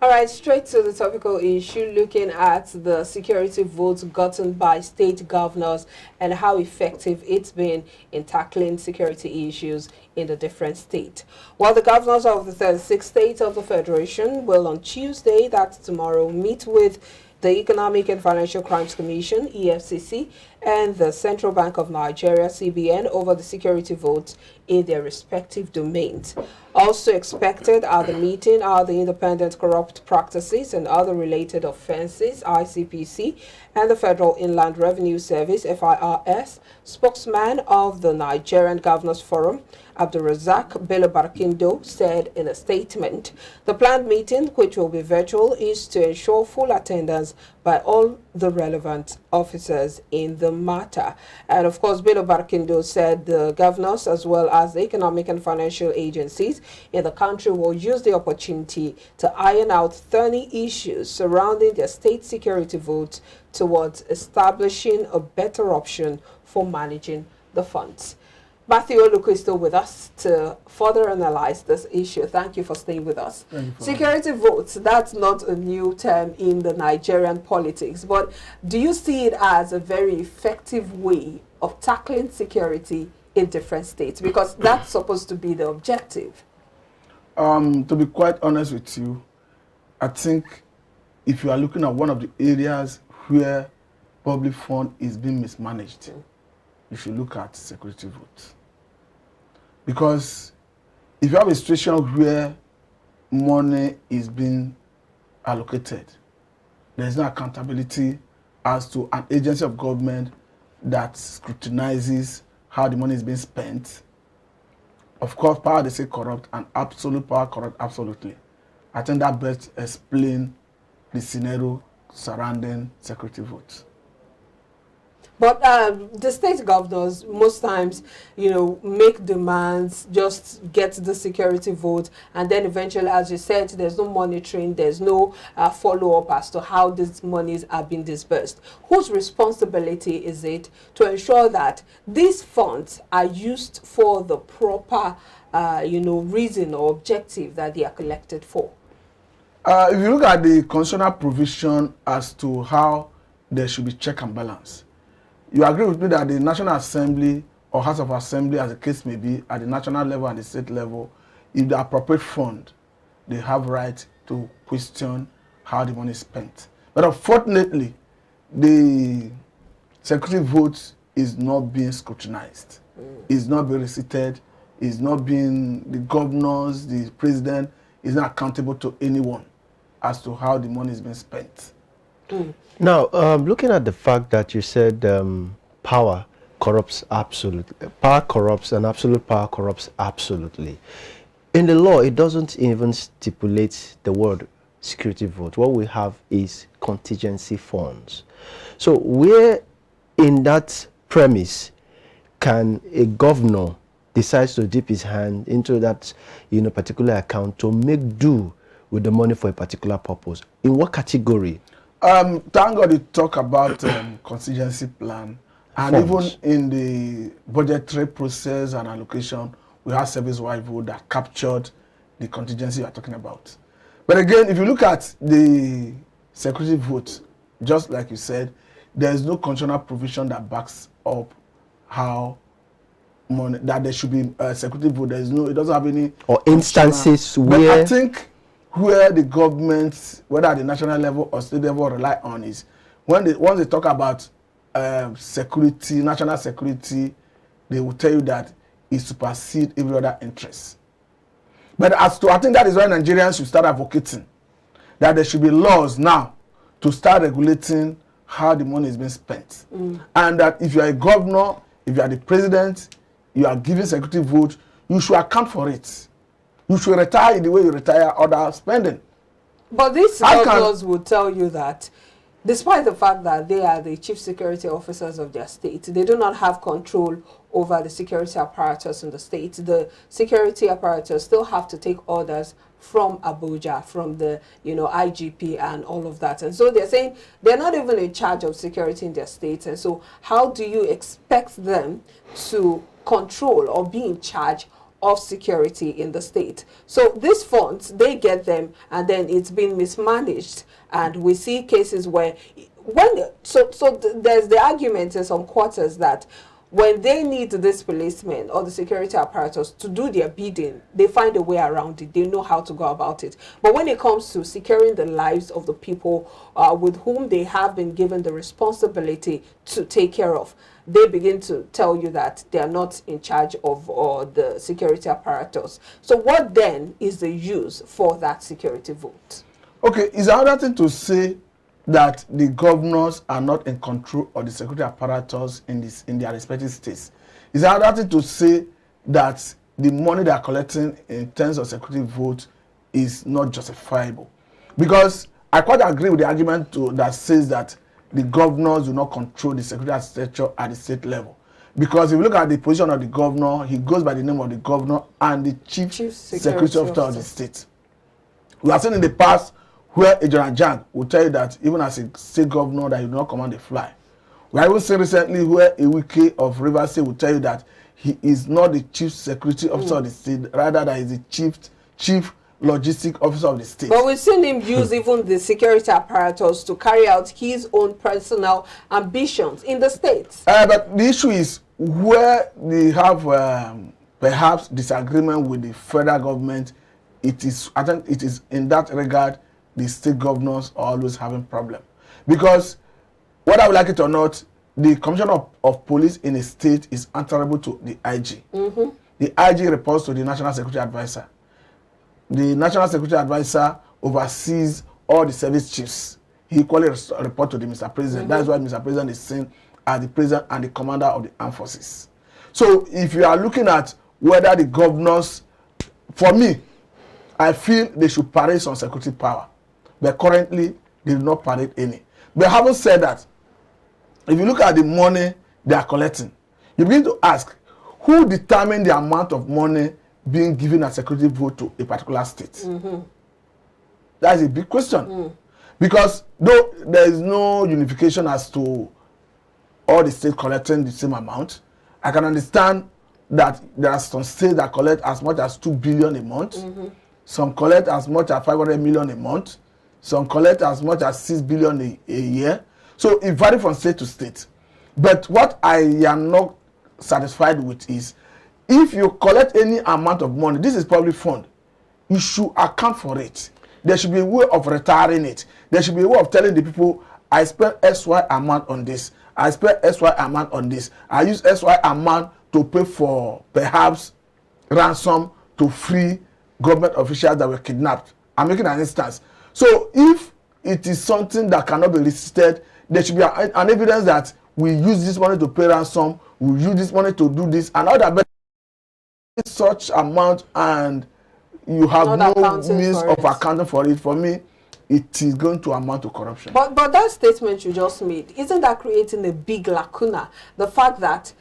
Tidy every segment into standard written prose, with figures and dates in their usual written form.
All right, straight to the topical issue, looking at the security votes gotten by state governors and how effective it's been in tackling security issues in the different states. Well, the governors of the 36 states of the Federation will on Tuesday, that's tomorrow, meet with the Economic and Financial Crimes Commission, EFCC, and the Central Bank of Nigeria, CBN, over the security votes in their respective domains. Also expected at the meeting are the Independent Corrupt Practices and Other Related Offences, ICPC, and the Federal Inland Revenue Service, FIRS. Spokesman of the Nigerian Governors Forum, Abdulrazaque Bello-Barkindo, said in a statement, the planned meeting, which will be virtual, is to ensure full attendance by all the relevant officers in the matter. And of course, Bello-Barkindo said the governors as well as the economic and financial agencies in the country will use the opportunity to iron out thorny issues surrounding their state security votes towards establishing a better option for managing the funds. Matthew Oluku is still with us to further analyze this issue. Thank you for staying with us. Security votes, that's not a new term in the Nigerian politics, but do you see it as a very effective way of tackling security in different states? Because that's supposed to be the objective. To be quite honest with you, I think if you are looking at one of the areas where public fund is being mismanaged, you should look at security votes. Because if you have a situation where money is being allocated, there is no accountability as to an agency of government that scrutinizes how the money is being spent. Of course, power they say corrupt, and absolute power corrupt absolutely. I think that best explains the scenario surrounding security votes. But the state governors most times, make demands, just get the security vote, and then eventually, as you said, there's no monitoring, there's no follow-up as to how these monies are being disbursed. Whose responsibility is it to ensure that these funds are used for the proper, reason or objective that they are collected for? If you look at the constitutional provision as to how there should be check and balance, you agree with me that the National Assembly or House of Assembly, as the case may be, at the national level and the state level, if the appropriate fund, they have right to question how the money is spent. But unfortunately, the security vote is not being scrutinized. It's not being recited. It's not being, the governors, the president is not accountable to anyone as to how the money is being spent. Now, looking at the fact that you said power corrupts absolutely, power corrupts and absolute power corrupts absolutely. In the law, it doesn't even stipulate the word security vote. What we have is contingency funds. So where in that premise can a governor decide to dip his hand into that particular account to make do with the money for a particular purpose? In what category? Thank God you talk about contingency plan, and funds. Even in the budgetary process and allocation, we have service-wide vote that captured the contingency you are talking about. But again, if you look at the security vote, just like you said, there is no constitutional provision that backs up how money, that there should be a security vote. There is no, it doesn't have any or instances where. But I think where the government, whether at the national level or state level, rely on is once they talk about security, national security, they will tell you that it supersedes every other interest. But as to, I think that is why Nigerians should start advocating that there should be laws now to start regulating how the money is being spent. And that if you are a governor, if you are the president, you are giving security vote, you should account for it. You should retire in the way you retire other spending. But these governors would tell you that despite the fact that they are the chief security officers of their state, they do not have control over the security apparatus in the state. The security apparatus still have to take orders from Abuja, from the IGP and all of that. And so they're saying they're not even in charge of security in their state. And so how do you expect them to control or be in charge of security in the state. So these funds, they get them, and then it's been mismanaged. And we see cases where, there's the argument in some quarters that when they need this policeman or the security apparatus to do their bidding, they find a way around it. They know how to go about it. But when it comes to securing the lives of the people with whom they have been given the responsibility to take care of, they begin to tell you that they are not in charge of the security apparatus. So what then is the use for that security vote? Okay, is another thing to say that the governors are not in control of the security apparatus in their respective states. Is another thing to say that the money they are collecting in terms of security vote is not justifiable. Because I quite agree with the argument that says that the governors do not control the security architecture at the state level. Because if you look at the position of the governor, he goes by the name of the governor and the chief security officer of the state. We have seen in the past where a General Jang will tell you that even as a state governor that you do not command a fly. We have even seen recently where a Wike of Rivers State will tell you that he is not the chief security officer of the state, rather that he is the chief logistic officer of the state. But we've seen him use even the security apparatus to carry out his own personal ambitions in the states. But the issue is where they have perhaps disagreement with the federal government. I think it is in that regard the state governors are always having problem. Because whether we like it or not, the commissioner of police in a state is answerable to the IG. Mm-hmm. The IG reports to the National Security Advisor. The National Security Advisor oversees all the service chiefs. He equally reports to the Mr. President. Mm-hmm. That is why Mr. President is seen as the President and the Commander of the Armed Forces. So if you are looking at whether the governors, for me, I feel they should parade some security power. But currently, they do not parade any. But having said that, if you look at the money they are collecting, you begin to ask, who determined the amount of money being given as security vote to a particular state? Mm-hmm. That is a big question. Mm. Because though there is no unification as to all the states collecting the same amount, I can understand that there are some states that collect as much as 2 billion a month. Mm-hmm. Some collect as much as 500 million a month. Some collect as much as 6 billion a year. So it varies from state to state. But what I am not satisfied with is, if you collect any amount of money, this is public fund, you should account for it. There should be a way of retiring it. There should be a way of telling the people, I spent SY amount on this. I spent SY amount on this. I use SY amount to pay for perhaps ransom to free government officials that were kidnapped. I'm making an instance. So if it is something that cannot be resisted, there should be an evidence that we use this money to pay ransom, we use this money to do this, and other such amount, and you have no means of accounting for it. For me, it is going to amount to corruption. But that statement you just made, isn't that creating a big lacuna? The fact that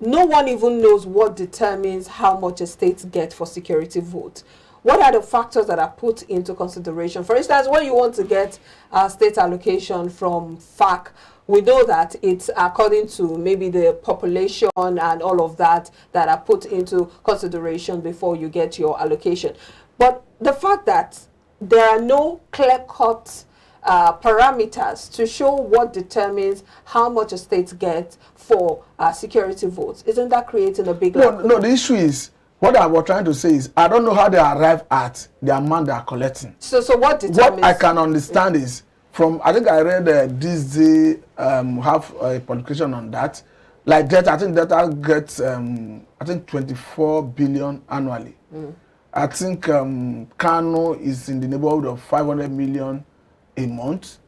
no one even knows what determines how much a state gets for security vote. What are the factors that are put into consideration? For instance, when you want to get a state allocation from FAC, we know that it's according to maybe the population and all of that that are put into consideration before you get your allocation. But the fact that there are no clear-cut parameters to show what determines how much a state gets for security votes, isn't that creating a big lacuna? No, the issue is, what I was trying to say is, I don't know how they arrive at the amount they are collecting. So what determines? What I can understand is, from, I think I read this day, have a publication on that. Like Delta, I think Delta gets, I think 24 billion annually. Mm. I think Kano is in the neighborhood of 500 million a month.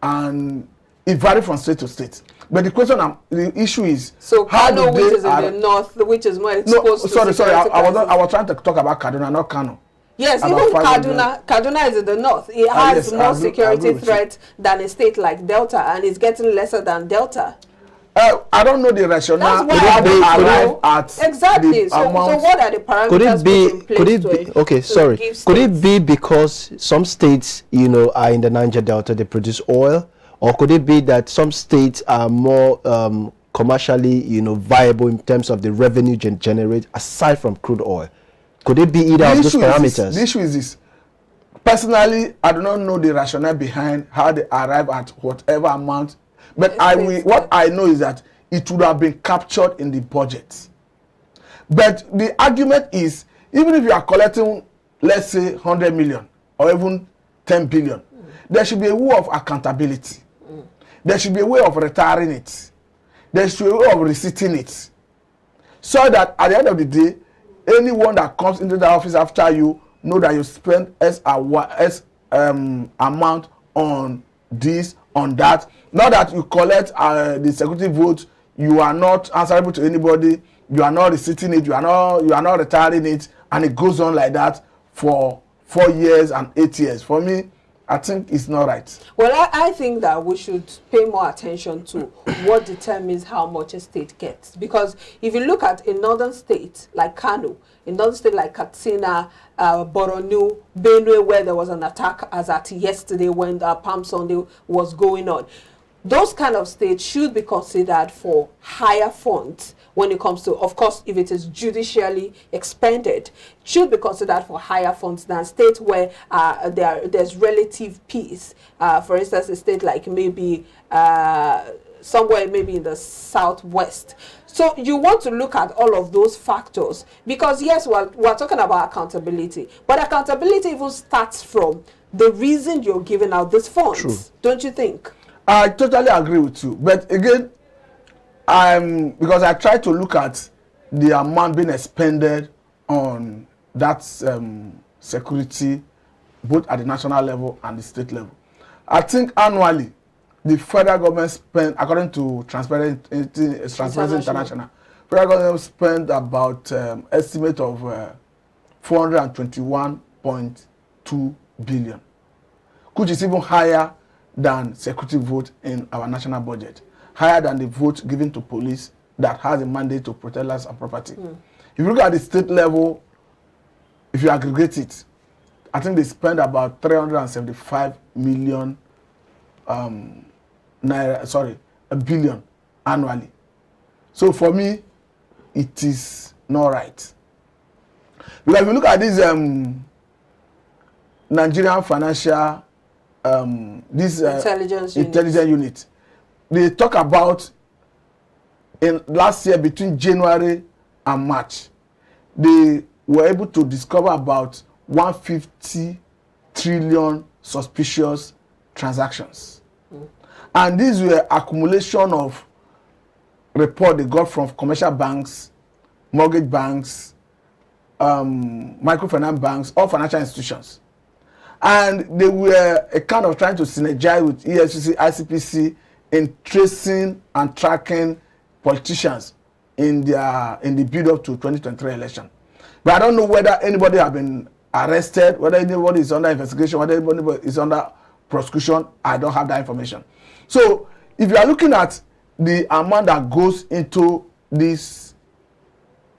And it varies from state to state. But the issue is, so Kano, which is in the north, which is more exposed to sorry, I was trying to talk about Kaduna, not Kano. Yes, even Kaduna is in the north. It has more security threat than a state like Delta, and it's getting lesser than Delta. I don't know the rationale. That's why exactly. So what are the parameters put in place? Could it be because some states, are in the Niger Delta, they produce oil? Or could it be that some states are more commercially, viable in terms of the revenue generate aside from crude oil? Could it be either of those parameters? The issue is this. Personally, I do not know the rationale behind how they arrive at whatever amount, but what I know is that it would have been captured in the budget. But the argument is, even if you are collecting, let's say, 100 million or even 10 billion, there should be a way of accountability. There should be a way of retiring it. There should be a way of receipting it. So that at the end of the day, anyone that comes into the office after you know that you spend S amount on this, on that. Not that you collect the security vote, you are not answerable to anybody, you are not receipting it, you are not retiring it, and it goes on like that for 4 years and 8 years. For me, I think it's not right. Well, I think that we should pay more attention to what determines how much a state gets. Because if you look at a northern state like Kano, a northern state like Katsina, Borno, Benue, where there was an attack as at yesterday when Palm Sunday was going on, those kind of states should be considered for higher funds when it comes to, of course, if it is judicially expended, should be considered for higher funds than states where there's relative peace. For instance, a state like maybe somewhere maybe in the southwest. So you want to look at all of those factors because, yes, we're talking about accountability, but accountability even starts from the reason you're giving out these funds. True. Don't you think? I totally agree with you. But again, because I try to look at the amount being expended on that security, both at the national level and the state level. I think annually, the federal government spend, according to Transparency International, federal government spend about estimate of 421.2 billion, which is even higher than security vote in our national budget, higher than the vote given to police that has a mandate to protect lives and property. If you look at the state level, if you aggregate it, I think they spend about 375 million naira, a billion annually. So for me, it is not right. Because if you look at this Nigerian financial intelligence unit, they talk about in last year between January and March, they were able to discover about 150 trillion suspicious transactions. And these were accumulation of report they got from commercial banks, mortgage banks, microfinance banks, all financial institutions. And they were a kind of trying to synergize with Efcc, ICPC in tracing and tracking politicians in the build-up to 2023 election. But I don't know whether anybody has been arrested, whether anybody is under investigation, whether anybody is under prosecution. I don't have that information. So if you are looking at the amount that goes into this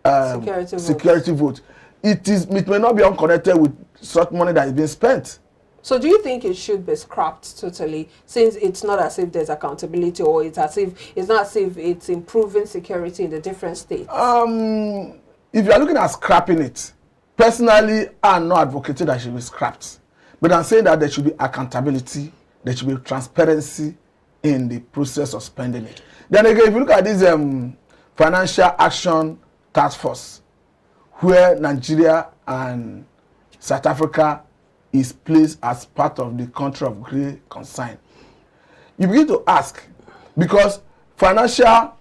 security vote, it may not be unconnected with such money that is being spent. So do you think it should be scrapped totally, since it's not as if there's accountability, or it's not as if it's improving security in the different states? If you are looking at scrapping it, personally, I'm not advocating that it should be scrapped. But I'm saying that there should be accountability, there should be transparency in the process of spending it. Then again, if you look at this Financial Action Task Force, where Nigeria and South Africa is placed as part of the country of great concern, you begin to ask, because financial